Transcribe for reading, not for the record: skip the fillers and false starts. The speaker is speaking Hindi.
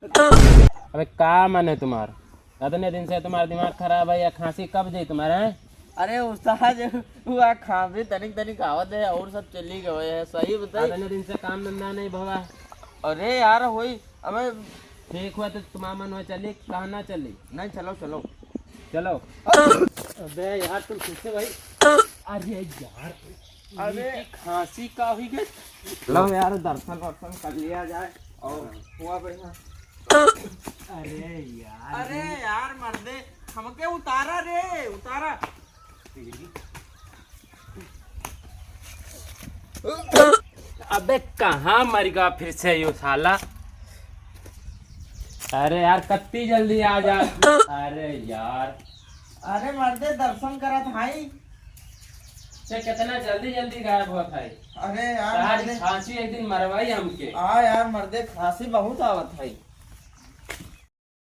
अबे का मन है तुम्हारा? इतने दिन से तुम्हारा दिमाग खराब है या खांसी कब दी तुम्हारा है? अरे उस्ताद हुआ खांसी तनिक तनिक आवत है और सब चली गए है। सही बताई। इतने दिन से काम धंधा नहीं भवा। अरे यार होई हमें ठीक हुआ तो तुम्हारा मन हुआ चली, कहाँ ना चली? नहीं, चलो चलो चलो। अबे यार तुम किससे भाई? अरे यार, अरे खांसी का हुई गई। लो यार दर्शन वर्शन कर लिया जाए और हुआ बढ़िया। अरे अरे यार मर्दे हमके उतारा रे, उतारा। अबे कहाँ मर गया फिर से यू साला? अरे यार कत्ती जल्दी आ जा। अरे यार, अरे मर्दे दर्शन करा था ही। से कितना जल्दी जल्दी गायब हुआ था। अरे यार आज मर्दे खांसी एक दिन मरवाई हमके। हाँ यार मर्दे खांसी बहुत आवत है।